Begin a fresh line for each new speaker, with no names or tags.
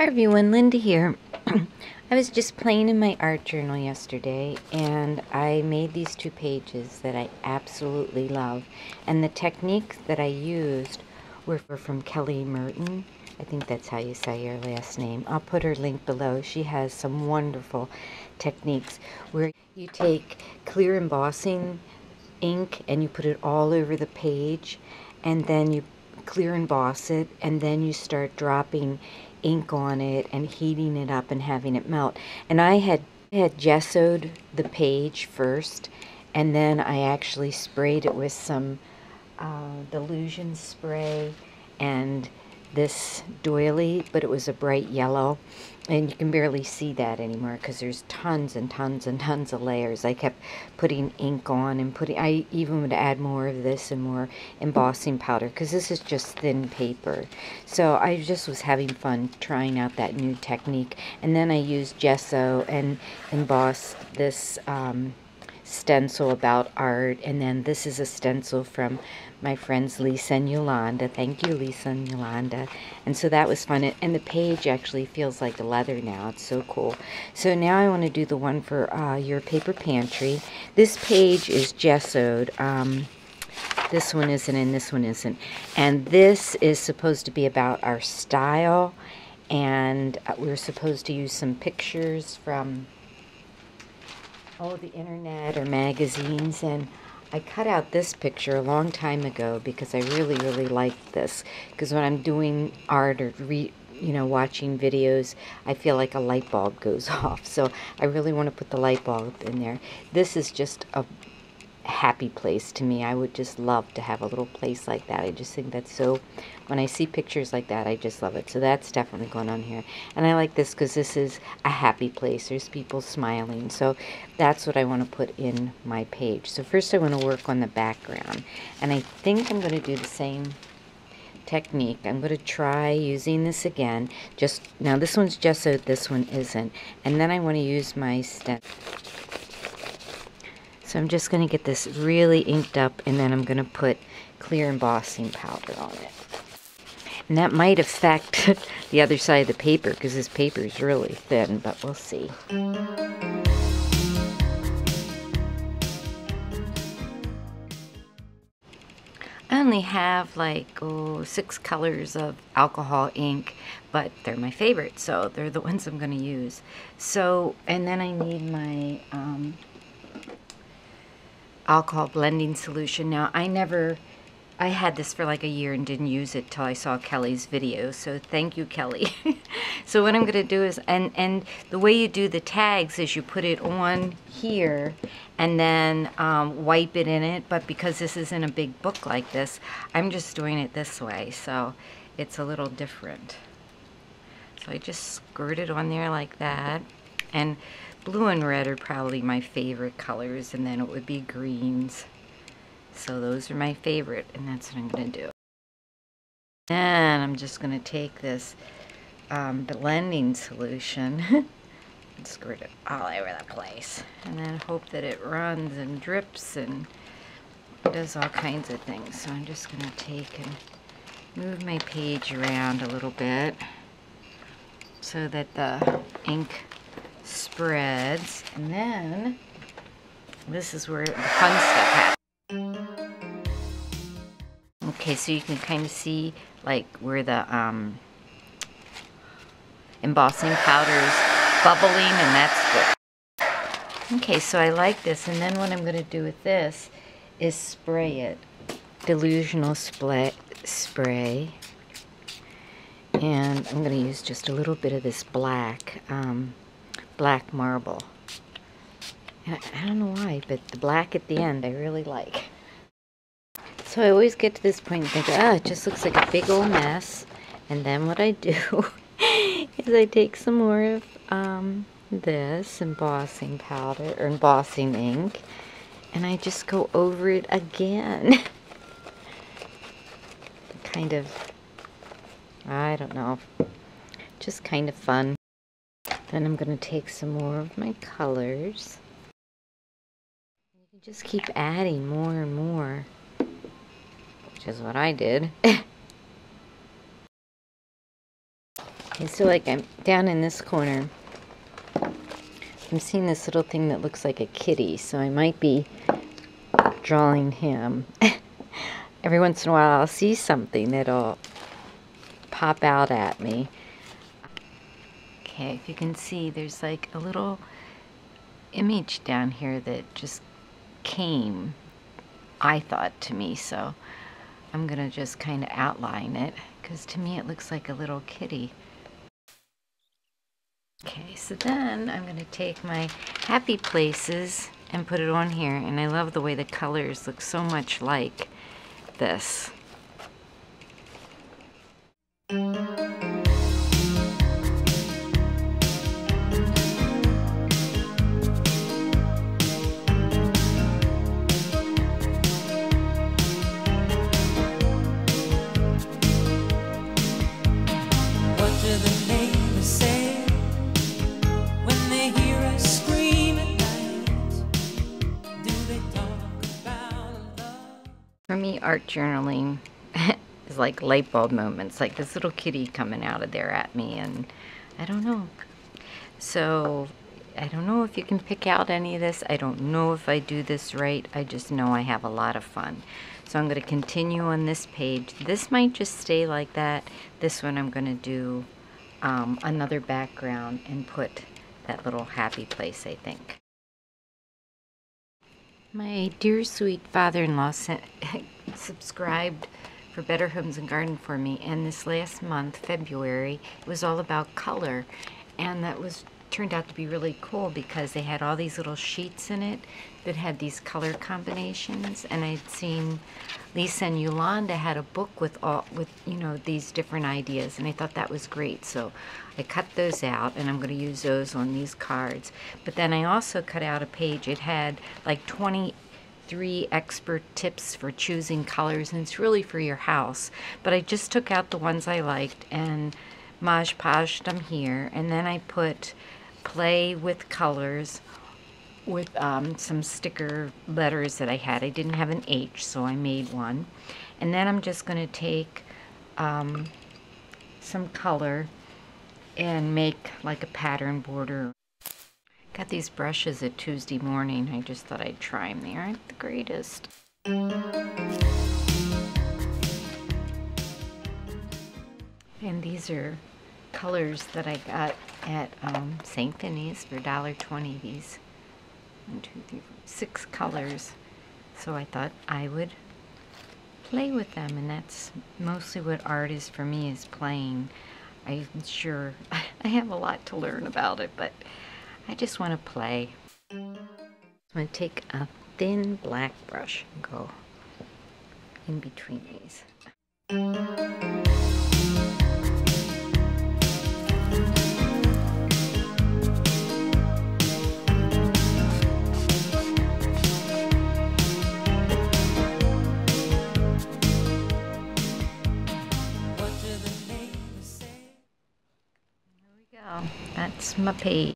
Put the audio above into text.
everyone, Linda here. I was just playing in my art journal yesterday and I made these 2 pages that I absolutely love, and the techniques that I used were from Kellie Murton. I think that's how you say your last name. I'll put her link below. She has some wonderful techniques where you take clear embossing ink and you put it all over the page, and then you clear emboss it, and then you start dropping ink on it and heating it up and having it melt. And I had gessoed the page first, and then I actually sprayed it with some delusion spray and this doily, but it was a bright yellow, and you can barely see that anymore because there's tons and tons and tons of layers. I kept putting ink on and I even would add more of this and more embossing powder because this is just thin paper. So I just was having fun trying out that new technique. And then I used gesso and embossed this stencil about art, and then this is a stencil from my friends Lisa and Yolanda. Thank you, Lisa and Yolanda. And so that was fun, and the page actually feels like leather now. It's so cool. So now I want to do the one for your paper pantry. This page is gessoed. This one isn't, and this one isn't. And this is supposed to be about our style, and we're supposed to use some pictures from the internet or magazines, and I cut out this picture a long time ago because I really liked this, because when I'm doing art or watching videos, I feel like a light bulb goes off, so I really want to put the light bulb in there. This is just a happy place to me. I would just love to have a little place like that. I just think that's so, when I see pictures like that, I just love it. So that's definitely going on here. And I like this because this is a happy place. There's people smiling. So that's what I want to put in my page. So first I want to work on the background. And I think I'm going to do the same technique. I'm going to try using this again. Now this one's gessoed, this one isn't. And then I want to use my stencil. So I'm just going to get this really inked up, and then I'm going to put clear embossing powder on it. And that might affect the other side of the paper because this paper is really thin, but we'll see. I only have like 6 colors of alcohol ink, but they're my favorite, so they're the ones I'm going to use. So, and then I need my alcohol blending solution. Now I had this for like a year and didn't use it till I saw Kellie's video, so thank you, Kellie. So what I'm going to do is, and the way you do the tags is you put it on here and then wipe it in it, but because this is in a big book like this, I'm just doing it this way, so it's a little different. So I just squirt it on there like that, and blue and red are probably my favorite colors, and then it would be greens. So those are my favorite, and that's what I'm going to do. And I'm just going to take this blending solution and squirt it all over the place, and then hope that it runs and drips and does all kinds of things. So I'm just going to take and move my page around a little bit so that the ink spreads, and then this is where the fun stuff happens. Okay, so you can kind of see like where the embossing powder is bubbling, and that's good. Okay, so I like this, and then what I'm going to do with this is spray it. Delusional spray. And I'm going to use just a little bit of this black marble. And I don't know why, but the black at the end I really like. So I always get to this point and think, it just looks like a big old mess. And then what I do is I take some more of this embossing powder, or embossing ink, and I just go over it again. Kind of, I don't know, just kind of fun. Then I'm going to take some more of my colors. You can just keep adding more and more, which is what I did. Okay, so like I'm down in this corner. I'm seeing this little thing that looks like a kitty, so I might be drawing him. Every once in a while I'll see something that'll pop out at me. Okay, if you can see, there's like a little image down here that just came, I thought, to me, so I'm gonna just kind of outline it, because to me it looks like a little kitty. Okay, so then I'm gonna take my happy places and put it on here, and I love the way the colors look so much like this. For me, art journaling is like light bulb moments, like this little kitty coming out of there at me, and I don't know. So I don't know if you can pick out any of this. I don't know if I do this right. I just know I have a lot of fun. So I'm going to continue on this page. This might just stay like that. This one I'm going to do another background and put that little happy place, I think. My dear sweet father-in-law subscribed for Better Homes and Garden for me, and this last month, February, it was all about color, and that turned out to be really cool because they had all these little sheets in it that had these color combinations, and I'd seen Lisa and Yolanda had a book with you know, these different ideas, and I thought that was great. So I cut those out, and I'm going to use those on these cards. But then I also cut out a page. It had like 23 expert tips for choosing colors, and it's really for your house. But I just took out the ones I liked and Mod Podged them here, and then I put play with colors with some sticker letters that I had. I didn't have an H, so I made one. And then I'm just going to take some color and make like a pattern border. Got these brushes at Tuesday morning. I just thought I'd try them. They aren't the greatest. And these are colors that I got at St. Finney's for $1.20. These 1, 2, 3, 4, 6 colors. So I thought I would play with them, and that's mostly what art is for me, is playing. I'm sure I have a lot to learn about it, but I just want to play. I'm going to take a thin black brush and go in between these. That's my page.